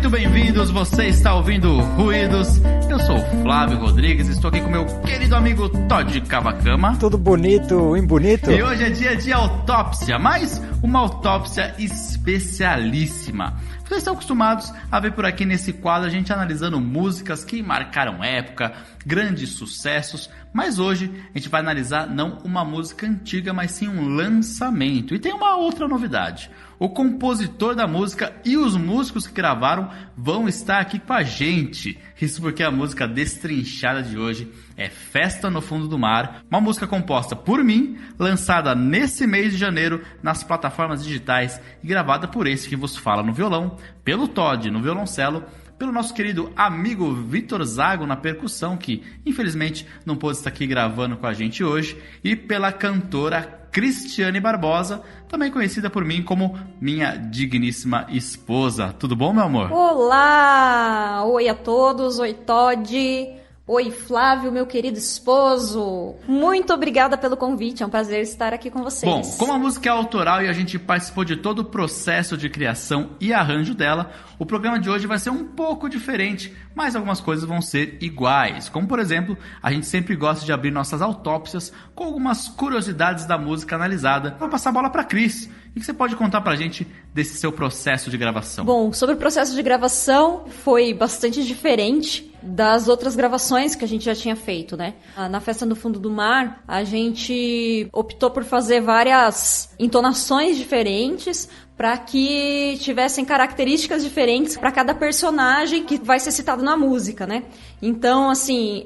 muito bem-vindos, você está ouvindo Ruídos. Eu sou o Flávio Rodrigues, estou aqui com meu querido amigo Todd Cavacama. Tudo bonito, bonito. E hoje é dia de autópsia, mas uma autópsia especialíssima. Vocês estão acostumados a ver por aqui nesse quadro a gente analisando músicas que marcaram época, grandes sucessos, mas hoje a gente vai analisar não uma música antiga, mas sim um lançamento. E tem uma outra novidade. O compositor da música e os músicos que gravaram vão estar aqui com a gente. Isso porque a música destrinchada de hoje é Festa no Fundo do Mar, uma música composta por mim, lançada nesse mês de janeiro nas plataformas digitais e gravada por esse que vos fala no violão, pelo Todd no violoncelo, pelo nosso querido amigo Vitor Zago na percussão, que infelizmente não pôde estar aqui gravando com a gente hoje, e pela cantora Cristiane Barbosa, também conhecida por mim como minha digníssima esposa. Tudo bom, meu amor? Olá! Oi a todos, oi Todd, oi Flávio, meu querido esposo. Muito obrigada pelo convite, é um prazer estar aqui com vocês. Bom, como a música é autoral e a gente participou de todo o processo de criação e arranjo dela, o programa de hoje vai ser um pouco diferente, mas algumas coisas vão ser iguais. Como, por exemplo, a gente sempre gosta de abrir nossas autópsias com algumas curiosidades da música analisada. Vou passar a bola para Cris. O que você pode contar pra gente desse seu processo de gravação? Bom, sobre o processo de gravação, foi bastante diferente das outras gravações que a gente já tinha feito, né? Na Festa no Fundo do Mar, a gente optou por fazer várias entonações diferentes para que tivessem características diferentes para cada personagem que vai ser citado na música, né? Então, assim,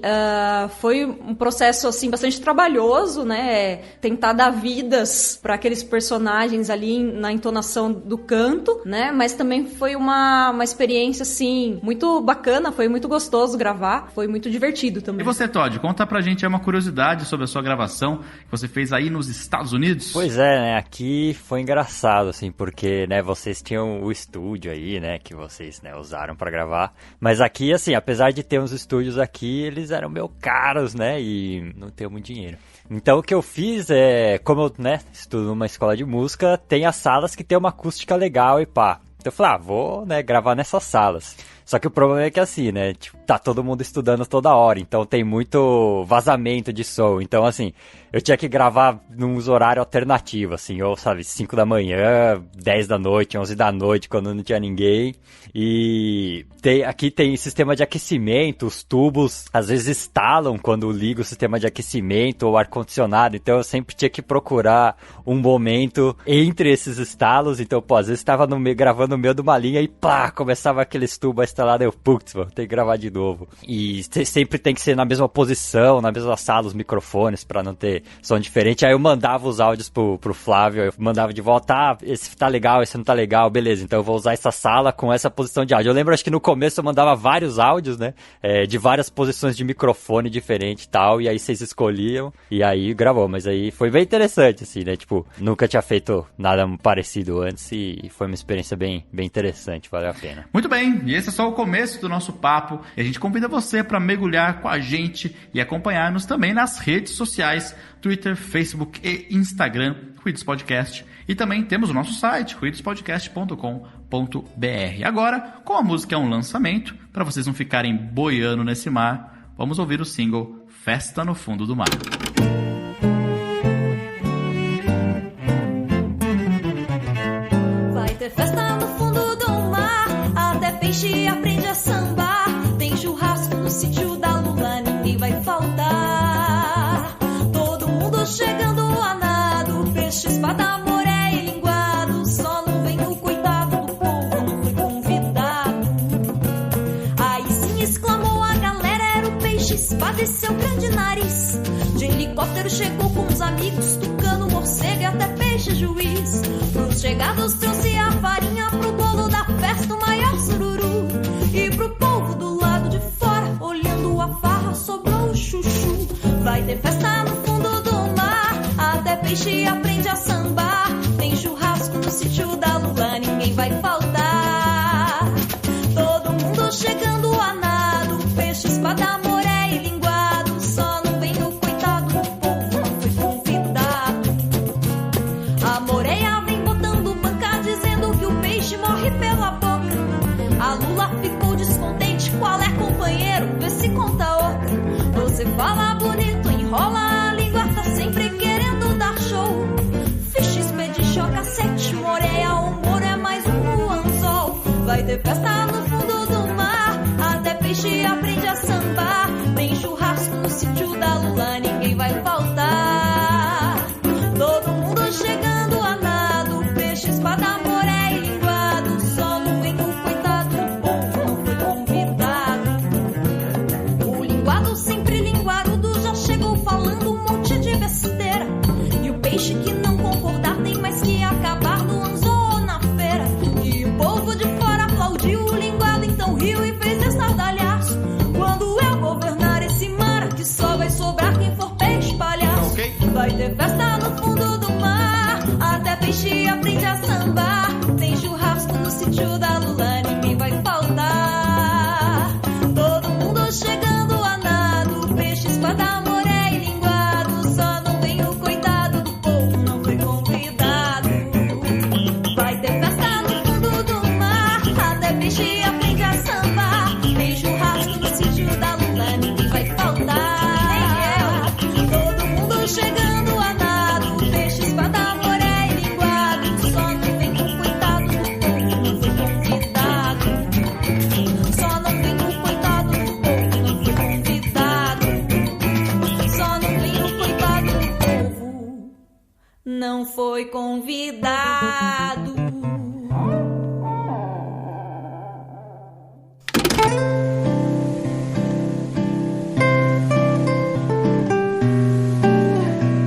foi um processo assim bastante trabalhoso, né? Tentar dar vidas para aqueles personagens ali na entonação do canto, né? Mas também foi uma experiência assim muito bacana, foi muito gostoso gravar, foi muito divertido também. E você, Todd, conta pra gente uma curiosidade sobre a sua gravação que você fez aí nos Estados Unidos. Pois é, né? Aqui foi engraçado, assim, porque, né, vocês tinham o estúdio aí, né, que vocês, né, usaram pra gravar. Mas aqui, assim, apesar de ter uns estúdios aqui, eles eram meio caros, né, e não tenho muito dinheiro. Então o que eu fiz é, como eu, né, estudo numa escola de música, tem as salas que tem uma acústica legal e pá. Então eu falei, vou, né, gravar nessas salas. Só que o problema é que assim, né, tipo, tá todo mundo estudando toda hora, então tem muito vazamento de som. Então, assim, eu tinha que gravar num horário alternativo, assim, ou, sabe, 5 da manhã, 10 da noite, 11 da noite, quando não tinha ninguém. E aqui tem sistema de aquecimento, os tubos às vezes estalam quando liga o sistema de aquecimento ou ar-condicionado, então eu sempre tinha que procurar um momento entre esses estalos. Então, pô, às vezes estava gravando no meio de uma linha e pá, começava aqueles tubos a estalar, eu, putz, vou ter que gravar de novo. E sempre tem que ser na mesma posição, na mesma sala, os microfones, pra não ter som diferente. Aí eu mandava os áudios pro Flávio, eu mandava de volta, esse tá legal, esse não tá legal, beleza, então eu vou usar essa sala com essa posição de áudio. Eu lembro, acho que no começo eu mandava vários áudios, né, de várias posições de microfone diferente e tal, e aí vocês escolhiam, e aí gravou. Mas aí foi bem interessante, assim, né, tipo, nunca tinha feito nada parecido antes e foi uma experiência bem interessante, valeu a pena. Muito bem, e esse é só o começo do nosso papo, e a gente convida você para mergulhar com a gente e acompanhar-nos também nas redes sociais, Twitter, Facebook e Instagram, Ruídos Podcast. E também temos o nosso site, ruidospodcast.com.br. Agora, como a música é um lançamento, para vocês não ficarem boiando nesse mar, vamos ouvir o single Festa no Fundo do Mar. Vai ter festa no fundo do mar, até peixe aprende a sambar. Tem churrasco no sítio da Lula, ninguém vai faltar. Todo mundo chegando a nado, peixe, espada, moré e linguado. Só não vem o coitado do povo, não foi convidado. Aí sim exclamou a galera, era o peixe, espada e seu grande nariz. De helicóptero chegou com os amigos, tucano, morcego e até peixe juiz. Pros chegados trouxe a farinha pro bolo da festa, o maior sururu. E pro povo do lado de fora, olhando a farra, sobrou o chuchu. Vai ter festa no fundo do mar, até peixe aprende a sambar. Tem churrasco no sítio da Lula, ninguém vai faltar. Todo mundo chegando a nado, peixe, espada, moré e linguado. Só não vem o coitado do povo, não foi convidado. A moreia vem botando banca, dizendo que o peixe morre pela boca. A Lula fala bonito, enrola a língua, tá sempre querendo dar show. Ficha, expedition, cacete, moreia, o moro é mais um anzol. Vai ter festa no fundo do mar, até peixe aprende a sambar. Tem churrasco no sítio da Lula, ninguém vai faltar. Todo mundo chegando a nado, peixe, espada, moré e linguado. Só não vem o coitado do povo, não foi convidado. O linguado sempre linguarudo já chegou falando um monte de besteira. E o peixe que não concordar tem mais que acabar no anzol na feira. E o povo de fora aplaudiu o linguado, então riu e fez estardalhaço. Quando eu governar esse mar, que só vai sobrar quem for peixe palhaço. Vai ter festa no fundo do mar, até peixe aprende a sambar. Tem churrasco no sítio da Lula, ninguém vai faltar. Todo mundo chegando a nado, peixe, espada, moré e linguado. Só não vem o coitado do povo, não foi convidado. Vai ter festa no fundo do mar, até peixe aprende a sambar. Tem churrasco no sítio da Lula, ninguém vai faltar. Todo mundo chegando a nado, peixe, espada, moré e linguado. Só não vem o coitado do povo, não foi convidado. Só não vem o coitado do povo, não foi convidado. Só não vem o coitado do povo, não foi convidado.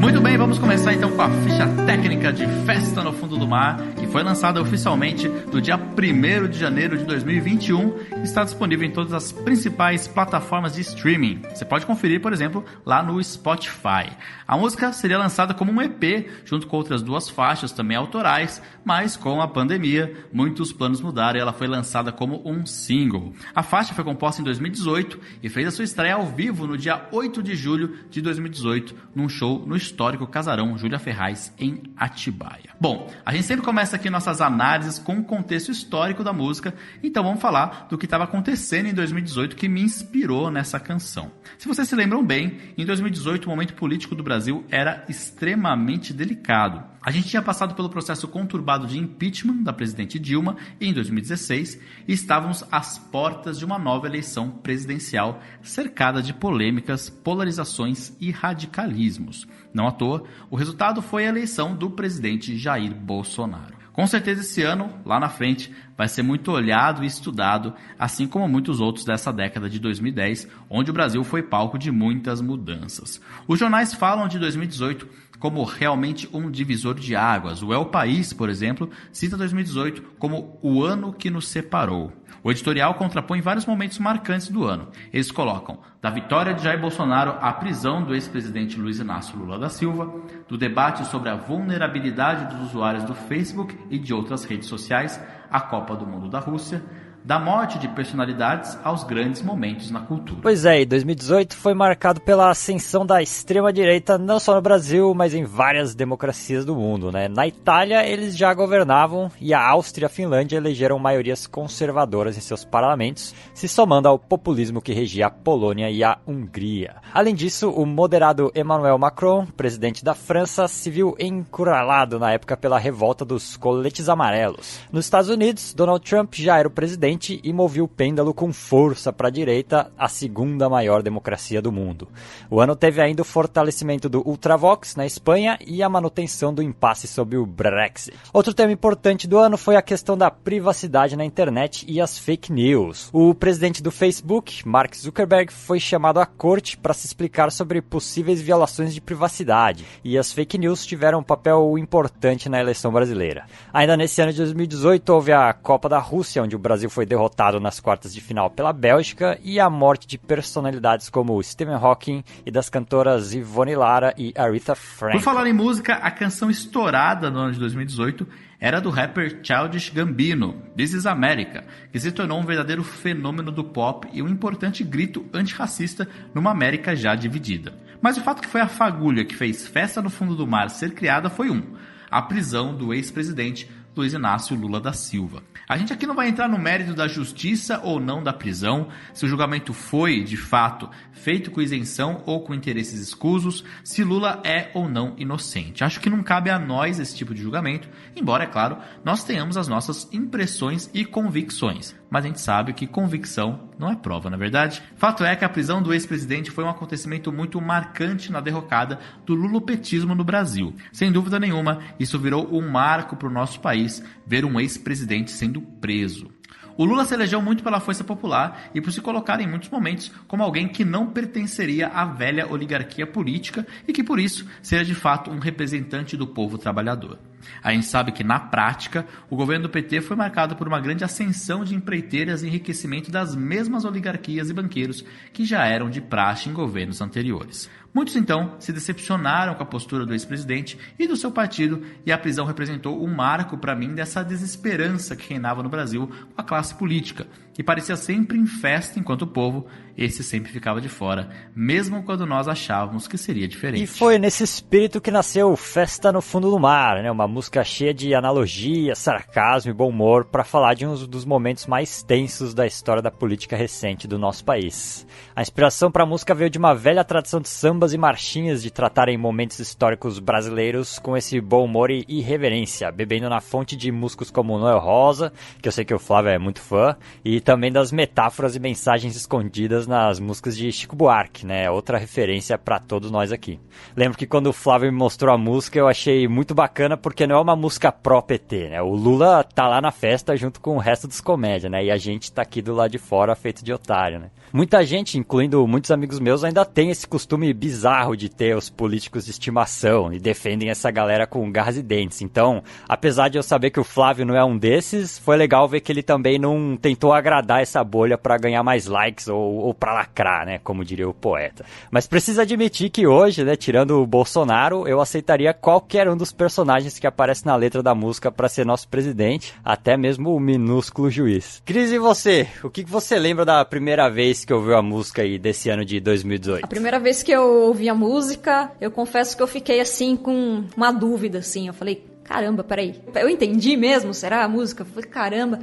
Muito bem, vamos começar então com a ficha técnica de Festa no Fundo do Mar, que foi lançada oficialmente no dia 1º de janeiro de 2021 e está disponível em todas as principais plataformas de streaming. Você pode conferir, por exemplo, lá no Spotify. A música seria lançada como um EP, junto com outras 2 faixas também autorais, mas com a pandemia, muitos planos mudaram e ela foi lançada como um single. A faixa foi composta em 2018 e fez a sua estreia ao vivo no dia 8 de julho de 2018, num show no histórico Casarão Júlia Ferraz, em Atibaia. Bom, a gente sempre começa aqui nossas análises com o contexto histórico da música, então vamos falar do que estava acontecendo em 2018 que me inspirou nessa canção. Se vocês se lembram bem, em 2018 o momento político do Brasil era extremamente delicado. A gente tinha passado pelo processo conturbado de impeachment da presidente Dilma em 2016 e estávamos às portas de uma nova eleição presidencial cercada de polêmicas, polarizações e radicalismos. Não à toa, o resultado foi a eleição do presidente Jair Bolsonaro. Com certeza esse ano, lá na frente, vai ser muito olhado e estudado, assim como muitos outros dessa década de 2010, onde o Brasil foi palco de muitas mudanças. Os jornais falam de 2018 como realmente um divisor de águas. O El País, por exemplo, cita 2018 como o ano que nos separou. O editorial contrapõe vários momentos marcantes do ano. Eles colocam da vitória de Jair Bolsonaro à prisão do ex-presidente Luiz Inácio Lula da Silva, do debate sobre a vulnerabilidade dos usuários do Facebook e de outras redes sociais, à Copa do Mundo da Rússia, da morte de personalidades aos grandes momentos na cultura. Pois é, e 2018 foi marcado pela ascensão da extrema-direita não só no Brasil, mas em várias democracias do mundo, né? Na Itália, eles já governavam e a Áustria e a Finlândia elegeram maiorias conservadoras em seus parlamentos, se somando ao populismo que regia a Polônia e a Hungria. Além disso, o moderado Emmanuel Macron, presidente da França, se viu encurralado na época pela revolta dos coletes amarelos. Nos Estados Unidos, Donald Trump já era o presidente e movia o pêndulo com força para a direita, a segunda maior democracia do mundo. O ano teve ainda o fortalecimento do Ultravox na Espanha e a manutenção do impasse sobre o Brexit. Outro tema importante do ano foi a questão da privacidade na internet e as fake news. O presidente do Facebook, Mark Zuckerberg, foi chamado à corte para se explicar sobre possíveis violações de privacidade, e as fake news tiveram um papel importante na eleição brasileira. Ainda nesse ano de 2018 houve a Copa da Rússia, onde o Brasil foi derrotado nas quartas de final pela Bélgica, e a morte de personalidades como Stephen Hawking e das cantoras Yvonne Lara e Aretha Franklin. Por falar em música, a canção estourada no ano de 2018 era do rapper Childish Gambino, This Is America, que se tornou um verdadeiro fenômeno do pop e um importante grito antirracista numa América já dividida. Mas o fato que foi a fagulha que fez Festa no Fundo do Mar ser criada foi a prisão do ex-presidente Luiz Inácio Lula da Silva. A gente aqui não vai entrar no mérito da justiça ou não da prisão, se o julgamento foi, de fato, feito com isenção ou com interesses escusos, se Lula é ou não inocente. Acho que não cabe a nós esse tipo de julgamento, embora, é claro, nós tenhamos as nossas impressões e convicções. Mas a gente sabe que convicção não é prova, não é verdade? Fato é que a prisão do ex-presidente foi um acontecimento muito marcante na derrocada do lulopetismo no Brasil. Sem dúvida nenhuma, isso virou um marco para o nosso país, ver um ex-presidente sendo preso. O Lula se elegeu muito pela força popular e por se colocar em muitos momentos como alguém que não pertenceria à velha oligarquia política e que por isso seria de fato um representante do povo trabalhador. A gente sabe que, na prática, o governo do PT foi marcado por uma grande ascensão de empreiteiras e enriquecimento das mesmas oligarquias e banqueiros que já eram de praxe em governos anteriores. Muitos, então, se decepcionaram com a postura do ex-presidente e do seu partido, e a prisão representou um marco para mim dessa desesperança que reinava no Brasil com a classe política, que parecia sempre em festa enquanto o povo, esse sempre ficava de fora, mesmo quando nós achávamos que seria diferente. E foi nesse espírito que nasceu Festa no Fundo do Mar, né? Uma música cheia de analogia, sarcasmo e bom humor para falar de um dos momentos mais tensos da história da política recente do nosso país. A inspiração para a música veio de uma velha tradição de sambas e marchinhas de tratarem momentos históricos brasileiros com esse bom humor e irreverência, bebendo na fonte de músicos como Noel Rosa, que eu sei que o Flávio é muito fã, e também das metáforas e mensagens escondidas nas músicas de Chico Buarque, né? Outra referência para todos nós aqui. Lembro que quando o Flávio me mostrou a música eu achei muito bacana porque não é uma música pró-PT, né? O Lula tá lá na festa junto com o resto dos comédia, né? E a gente tá aqui do lado de fora feito de otário, né? Muita gente, incluindo muitos amigos meus, ainda tem esse costume bizarro de ter os políticos de estimação e defendem essa galera com garras e dentes. Então, apesar de eu saber que o Flávio não é um desses, foi legal ver que ele também não tentou agradar essa bolha pra ganhar mais likes ou pra lacrar, né? Como diria o poeta. Mas precisa admitir que hoje, né, tirando o Bolsonaro, eu aceitaria qualquer um dos personagens que aparece na letra da música pra ser nosso presidente, até mesmo o minúsculo juiz. Cris, e você? O que você lembra da primeira vez que ouviu a música aí desse ano de 2018? A primeira vez que eu ouvi a música, eu confesso que eu fiquei assim com uma dúvida, assim. Eu falei, caramba, peraí, eu entendi mesmo? Será a música? Eu falei, caramba.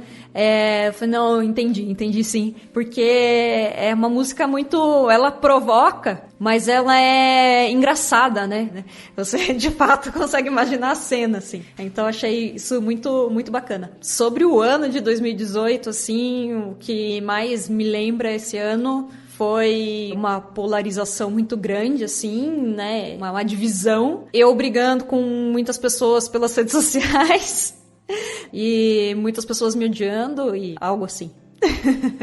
Eu falei, não, entendi sim. Porque é uma música muito... Ela provoca, mas ela é engraçada, né? Você, de fato, consegue imaginar a cena, assim. Então, achei isso muito, muito bacana. Sobre o ano de 2018, assim, o que mais me lembra esse ano... Foi uma polarização muito grande, assim, né? Uma divisão. Eu brigando com muitas pessoas pelas redes sociais e muitas pessoas me odiando e algo assim.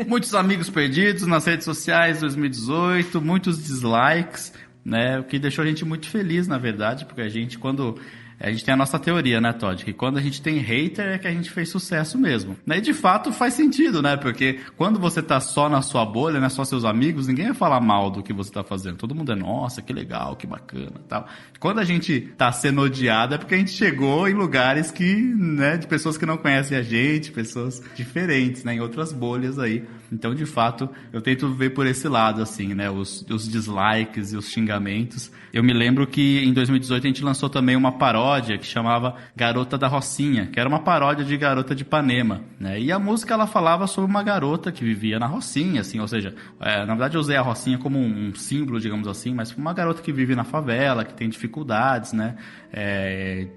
Muitos amigos perdidos nas redes sociais 2018, muitos dislikes, né? O que deixou a gente muito feliz, na verdade, porque a gente, quando... A gente tem a nossa teoria, né, Todd? Que quando a gente tem hater é que a gente fez sucesso mesmo. E de fato faz sentido, né? Porque quando você tá só na sua bolha, né, só seus amigos, ninguém vai falar mal do que você tá fazendo. Todo mundo é, nossa, que legal, que bacana e tal. Quando a gente tá sendo odiado é porque a gente chegou em lugares que, né, de pessoas que não conhecem a gente, pessoas diferentes, né, em outras bolhas aí. Então, de fato, eu tento ver por esse lado, assim, né, os dislikes e os xingamentos. Eu me lembro que em 2018 a gente lançou também uma paródia que chamava Garota da Rocinha, que era uma paródia de Garota de Ipanema, né? E a música, ela falava sobre uma garota que vivia na Rocinha, assim, ou seja, na verdade eu usei a Rocinha como um símbolo, digamos assim, mas uma garota que vive na favela, que tem dificuldades, né,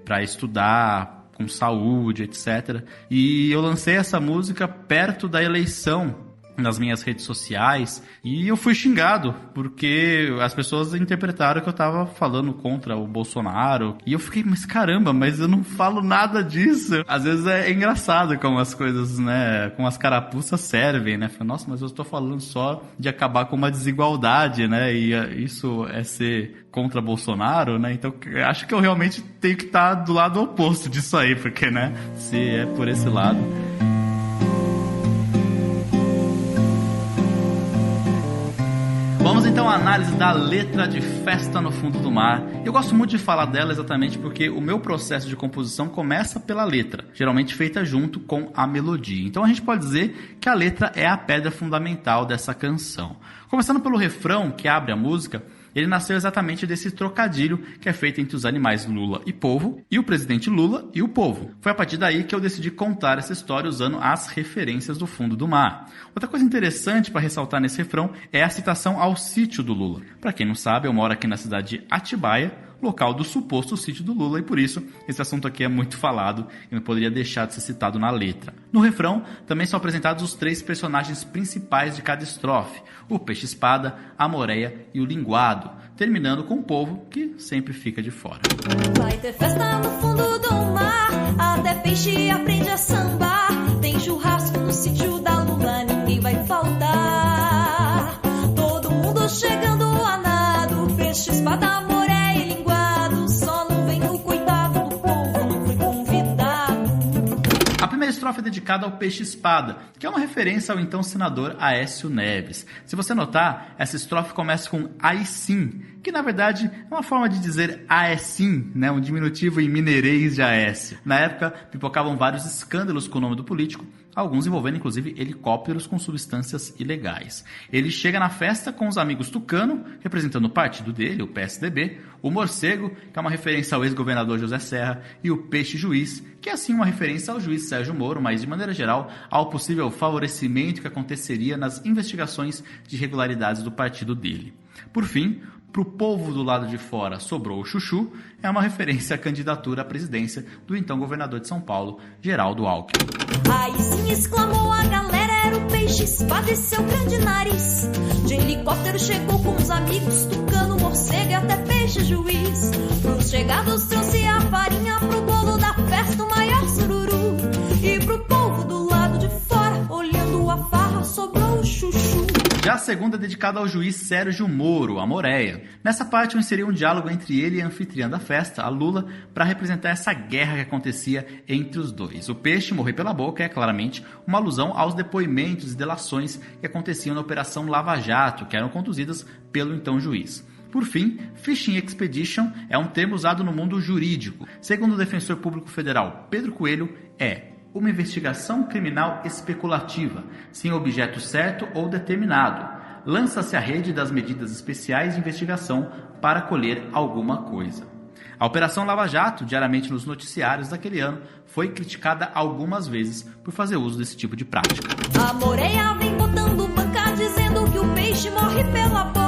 para estudar, com saúde, etc. E eu lancei essa música perto da eleição nas minhas redes sociais, e eu fui xingado, porque as pessoas interpretaram que eu tava falando contra o Bolsonaro, e eu fiquei, mas caramba, mas eu não falo nada disso. Às vezes é engraçado como as coisas, né, como as carapuças servem, né, nossa, mas eu estou falando só de acabar com uma desigualdade, né, e isso é ser contra Bolsonaro, né, então acho que eu realmente tenho que estar do lado oposto disso aí, porque, né, se é por esse lado... Vamos então à análise da letra de Festa no Fundo do Mar. Eu gosto muito de falar dela exatamente porque o meu processo de composição começa pela letra, geralmente feita junto com a melodia. Então a gente pode dizer que a letra é a pedra fundamental dessa canção. Começando pelo refrão, que abre a música, Ele nasceu exatamente desse trocadilho que é feito entre os animais Lula e polvo, e o presidente Lula e o povo. Foi a partir daí que eu decidi contar essa história usando as referências do fundo do mar. Outra coisa interessante para ressaltar nesse refrão é a citação ao sítio do Lula. Para quem não sabe, eu moro aqui na cidade de Atibaia, local do suposto sítio do Lula, e por isso esse assunto aqui é muito falado e não poderia deixar de ser citado na letra. No refrão também são apresentados os 3 personagens principais de cada estrofe: o peixe-espada, a moreia e o linguado, terminando com o povo que sempre fica de fora. Vai ter festa no fundo do mar, até peixe aprende a sambar. Tem churrasco no sítio da Lula, ninguém vai faltar. Todo mundo chegando a nado, peixe-espada, moreia e linguado. Só não vem o coitado do povo, não foi convidado. A primeira estrofe é dedicada ao peixe-espada, que é uma referência ao então senador Aécio Neves. Se você notar, essa estrofe começa com "aí sim", que na verdade é uma forma de dizer "ah, é sim", né? Um diminutivo em mineirês de Aécio. Na época, pipocavam vários escândalos com o nome do político, alguns envolvendo inclusive helicópteros com substâncias ilegais. Ele chega na festa com os amigos Tucano, representando o partido dele, o PSDB, o Morcego, que é uma referência ao ex-governador José Serra, e o Peixe Juiz, que é assim uma referência ao juiz Sérgio Moro, mas de maneira geral ao possível favorecimento que aconteceria nas investigações de irregularidades do partido dele. Por fim, pro povo do lado de fora sobrou o chuchu, é uma referência à candidatura à presidência do então governador de São Paulo, Geraldo Alckmin. Aí sim exclamou a galera, era o peixe-espada e seu grande nariz. De helicóptero chegou com os amigos, Tucano, Morcego e até Peixe Juiz. Pros chegados trouxe a farinha pro bolo da festa, o maior sururu. E pro povo do lado de fora, olhando a farra, sobrou o chuchu. Já a segunda é dedicada ao juiz Sérgio Moro, a Moreia. Nessa parte eu inseri um diálogo entre ele e a anfitriã da festa, a Lula, para representar essa guerra que acontecia entre os dois. O peixe morrer pela boca é claramente uma alusão aos depoimentos e delações que aconteciam na Operação Lava Jato, que eram conduzidas pelo então juiz. Por fim, Fishing Expedition é um termo usado no mundo jurídico. Segundo o defensor público federal Pedro Coelho, é uma investigação criminal especulativa, sem objeto certo ou determinado. Lança-se à rede das medidas especiais de investigação para colher alguma coisa. A Operação Lava Jato, diariamente nos noticiários daquele ano, foi criticada algumas vezes por fazer uso desse tipo de prática. A moreia vem botando banca, dizendo que o peixe morre pela boca.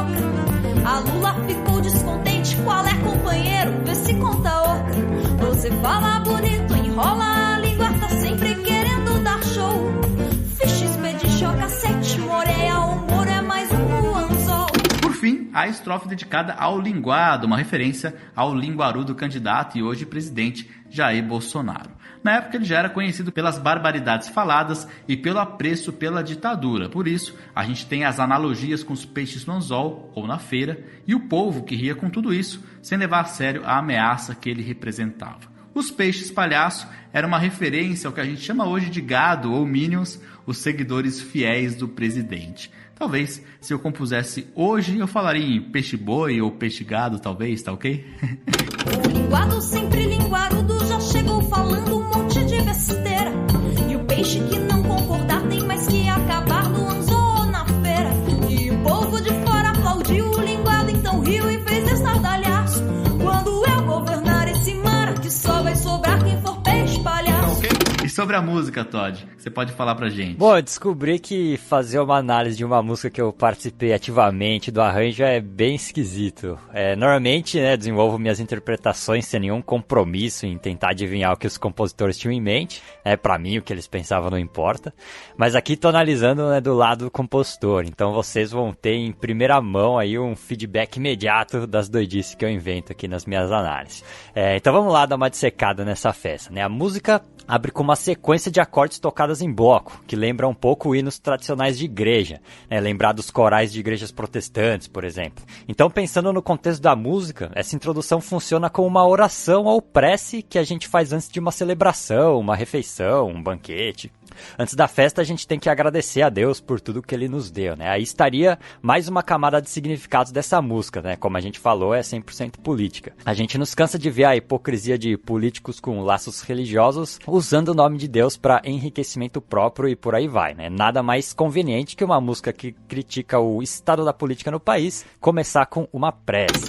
A Lula ficou descontente, qual é, companheiro? Vê se conta outra. Você fala bonito, enrola a língua, tá sempre querendo dar show. Fish Expedition, cacete, moreia, o Moro é mais um anzol. Por fim, a estrofe dedicada ao linguado, uma referência ao linguarudo candidato e hoje presidente Jair Bolsonaro. Na época ele já era conhecido pelas barbaridades faladas e pelo apreço pela ditadura. Por isso, a gente tem as analogias com os peixes no anzol ou na feira e o povo que ria com tudo isso, sem levar a sério a ameaça que ele representava. Os peixes palhaço eram uma referência ao que a gente chama hoje de gado ou minions, os seguidores fiéis do presidente. Talvez, se eu compusesse hoje, eu falaria em peixe-boi ou peixe-gado, talvez, tá ok? O linguado sempre linguarudo já chegou falando um monte de besteira. E o peixe que não concordar tem mais que acabar no anzol ou na feira. E o povo de fora aplaudiu o linguado, então riu e fez estardalhaço. Quando eu governar esse mar, que só vai sobrar quem for peixe palhaço. E sobre a música, Todd, você pode falar pra gente? Bom, eu descobri que fazer uma análise de uma música que eu participei ativamente do arranjo é bem esquisito. Normalmente, desenvolvo minhas interpretações sem nenhum compromisso em tentar adivinhar o que os compositores tinham em mente. Pra mim, o que eles pensavam não importa. Mas aqui tô analisando do lado do compositor, então vocês vão ter em primeira mão aí um feedback imediato das doidices que eu invento aqui nas minhas análises. Então vamos lá dar uma dissecada nessa festa, A música abre com uma sequência de acordes tocadas em bloco, que lembra um pouco hinos tradicionais de igreja, lembrar dos corais de igrejas protestantes, por exemplo. Então, pensando no contexto da música, essa introdução funciona como uma oração ou prece que a gente faz antes de uma celebração, uma refeição, um banquete. Antes da festa, a gente tem que agradecer a Deus por tudo que ele nos deu, né? Aí estaria mais uma camada de significados dessa música, né? Como a gente falou, é 100% política. A gente nos cansa de ver a hipocrisia de políticos com laços religiosos usando o nome de Deus para enriquecimento próprio e por aí vai, né? Nada mais conveniente que uma música que critica o estado da política no país começar com uma prece.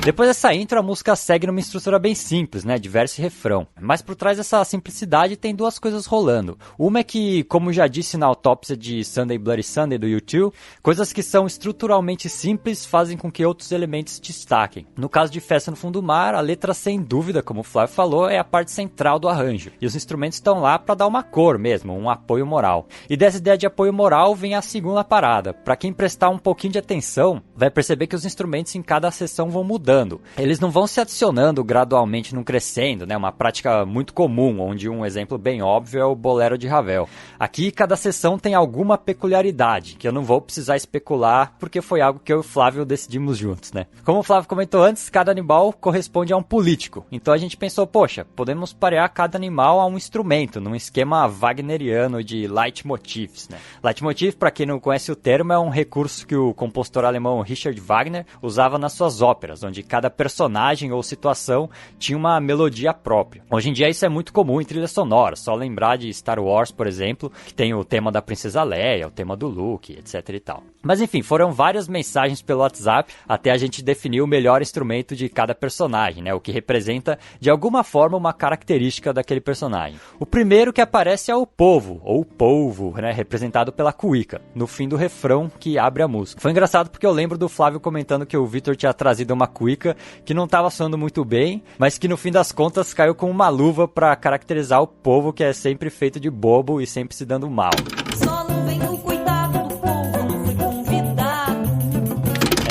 Depois dessa intro, a música segue numa estrutura bem simples, né, de verso e refrão. Mas por trás dessa simplicidade tem duas coisas rolando. Uma é que, como já disse na autópsia de Sunday Bloody Sunday do U2, coisas que são estruturalmente simples fazem com que outros elementos destaquem. No caso de Festa no Fundo do Mar, a letra sem dúvida, como o Flávio falou, é a parte central do arranjo. E os instrumentos estão lá para dar uma cor mesmo, um apoio moral. E dessa ideia de apoio moral vem a segunda parada. Para quem prestar um pouquinho de atenção, vai perceber que os instrumentos em cada sessão vão mudando. Eles não vão se adicionando gradualmente num crescendo, né? Uma prática muito comum, onde um exemplo bem óbvio é o bolero de Ravel. Aqui, cada sessão tem alguma peculiaridade, que eu não vou precisar especular, porque foi algo que eu e o Flávio decidimos juntos, né? Como o Flávio comentou antes, cada animal corresponde a um político. Então a gente pensou, poxa, podemos parear cada animal a um instrumento, num esquema wagneriano de leitmotifs, né? Leitmotiv, para quem não conhece o termo, é um recurso que o compositor alemão Richard Wagner usava nas suas óperas, onde cada personagem ou situação tinha uma melodia própria. Hoje em dia isso é muito comum em trilhas sonoras, só lembrar de Star Wars, por exemplo, que tem o tema da Princesa Leia, o tema do Luke, etc e tal. Mas enfim, foram várias mensagens pelo WhatsApp até a gente definir o melhor instrumento de cada personagem, né? O que representa de alguma forma uma característica daquele personagem. O primeiro que aparece é o povo, ou polvo, né? Representado pela cuíca, no fim do refrão que abre a música. Foi engraçado porque eu lembro do Flávio comentando que o Vitor tinha trazido uma cuíca que não estava soando muito bem, mas que no fim das contas caiu com uma luva para caracterizar o povo que é sempre feito de bobo e sempre se dando mal. Só não vem o coitado do povo, não foi convidado.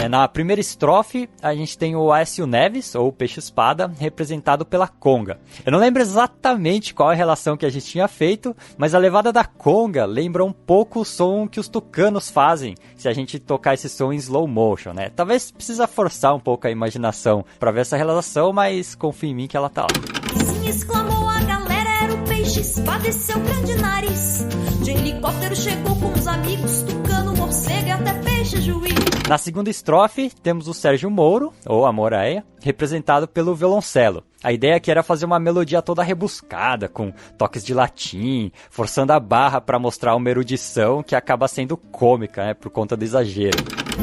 Na primeira estrofe, a gente tem o Aécio Neves, ou Peixe-Espada, representado pela conga. Eu não lembro exatamente qual é a relação que a gente tinha feito, mas a levada da conga lembra um pouco o som que os tucanos fazem se a gente tocar esse som em slow motion, né? Talvez precisa forçar um pouco a imaginação para ver essa relação, mas confia em mim que ela tá lá. Sim, exclamou a galera, era o Peixe-Espada e seu grande nariz. De helicóptero chegou com os amigos, tucano, morcego e até peixe-juiz. Na segunda estrofe, temos o Sérgio Moro, ou a Moraia, representado pelo violoncelo. A ideia aqui era fazer uma melodia toda rebuscada, com toques de latim, forçando a barra para mostrar uma erudição que acaba sendo cômica, né, por conta do exagero.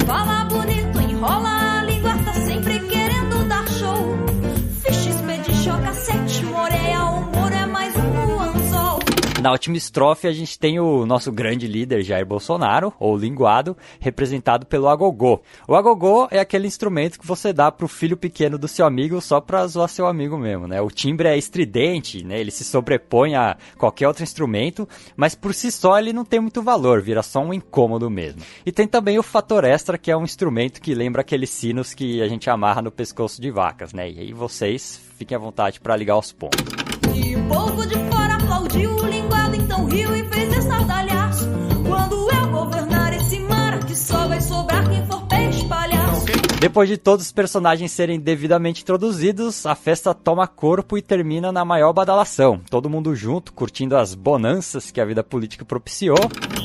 Fala bonito, enrola a língua, tá sempre querendo dar show. Ficha, expedition, cassete, Moreia, o Moro é mais um anzol. Na última estrofe a gente tem o nosso grande líder Jair Bolsonaro, ou linguado, representado pelo agogô. O agogô é aquele instrumento que você dá pro filho pequeno do seu amigo só pra zoar seu amigo mesmo, né? O timbre é estridente, né? Ele se sobrepõe a qualquer outro instrumento, mas por si só ele não tem muito valor, vira só um incômodo mesmo. E tem também o fator extra, que é um instrumento que lembra aqueles sinos que a gente amarra no pescoço de vacas, né? E aí vocês fiquem à vontade pra ligar os pontos. E o povo de fora aplaudiu o linguado, então riu e fez estardalhaço. Quando eu governar esse mar, que só vai sobrar quem for peixe palhaço. Depois de todos os personagens serem devidamente introduzidos, a festa toma corpo e termina na maior badalação. Todo mundo junto, curtindo as bonanças que a vida política propiciou.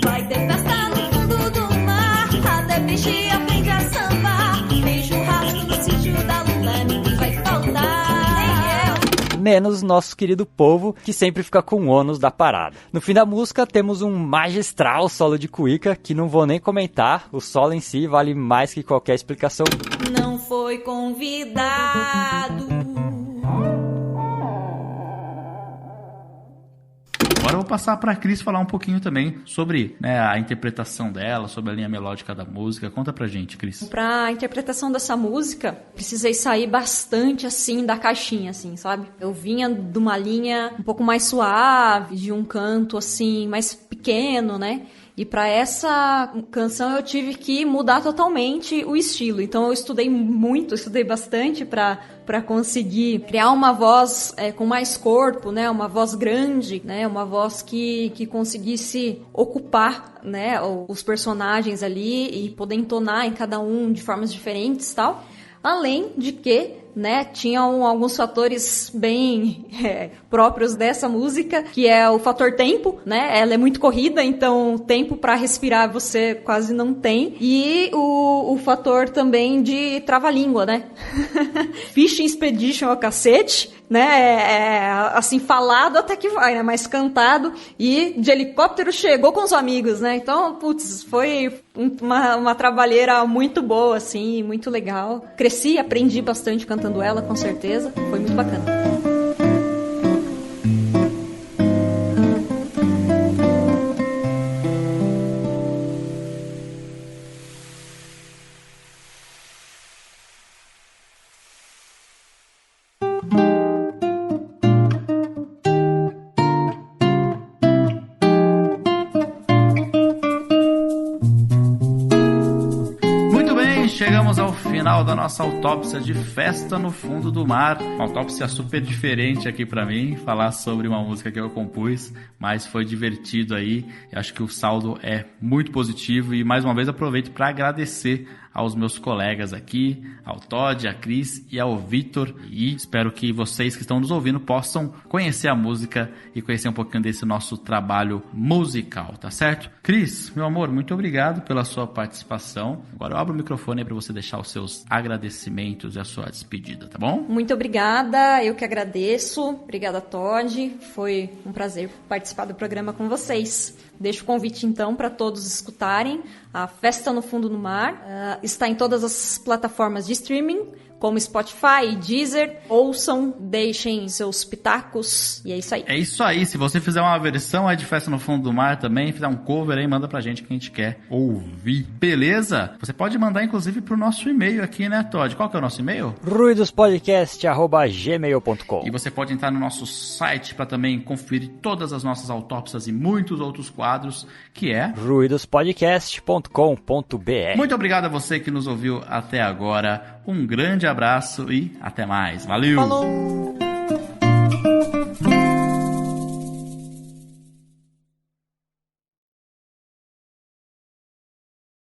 Vai ter festa no fundo do mar, até peixe aprende a sambar. Tem churrasco no sítio da Lula, ninguém vai faltar. Menos nosso querido povo, que sempre fica com o ônus da parada. No fim da música, temos um magistral solo de cuíca, que não vou nem comentar, o solo em si vale mais que qualquer explicação. Não foi convidado. Agora eu vou passar para a Cris falar um pouquinho também sobre, né, a interpretação dela, sobre a linha melódica da música. Conta pra gente, Cris. Para a interpretação dessa música, precisei sair bastante assim da caixinha, assim, sabe? Eu vinha de uma linha um pouco mais suave, de um canto assim mais pequeno, né? E para essa canção eu tive que mudar totalmente o estilo. Então eu estudei bastante para conseguir criar uma voz com mais corpo, né? Uma voz grande, né? Uma voz que conseguisse ocupar, né, os personagens ali e poder entonar em cada um de formas diferentes e tal. Além de que né, tinham alguns fatores bem próprios dessa música, que é o fator tempo, né? Ela é muito corrida, então tempo para respirar você quase não tem. E o fator também de trava-língua, né? Fishing Expedition ao cacete, né? Assim, falado até que vai, né? Mas cantado. E de helicóptero chegou com os amigos, né? Então, putz, foi uma trabalheira muito boa, assim, muito legal. Cresci, aprendi bastante cantando ela, com certeza. Foi muito bacana. Chegamos ao final da nossa autópsia de Festa no Fundo do Mar. Uma autópsia super diferente aqui pra mim, falar sobre uma música que eu compus, mas foi divertido aí. Eu acho que o saldo é muito positivo e mais uma vez aproveito para agradecer aos meus colegas aqui, ao Todd, a Cris e ao Vitor, e espero que vocês que estão nos ouvindo possam conhecer a música e conhecer um pouquinho desse nosso trabalho musical, tá certo? Cris, meu amor, muito obrigado pela sua participação. Agora eu abro o microfone aí para você deixar os seus agradecimentos e a sua despedida, tá bom? Muito obrigada, eu que agradeço. Obrigada, Todd. Foi um prazer participar do programa com vocês. Deixo o convite, então, para todos escutarem a Festa no Fundo do Mar. Está em todas as plataformas de streaming, como Spotify, Deezer. Ouçam, deixem seus pitacos e é isso aí. É isso aí. Se você fizer uma versão aí de Festa no Fundo do Mar também, fizer um cover aí, manda pra gente que a gente quer ouvir. Beleza? Você pode mandar, inclusive, pro nosso e-mail aqui, né, Todd? Qual que é o nosso e-mail? ruidospodcast@gmail.com. E você pode entrar no nosso site para também conferir todas as nossas autópsias e muitos outros quadros, que é ruidospodcast.com.br. Muito obrigado a você que nos ouviu até agora. Um grande abraço e até mais. Valeu! Falou!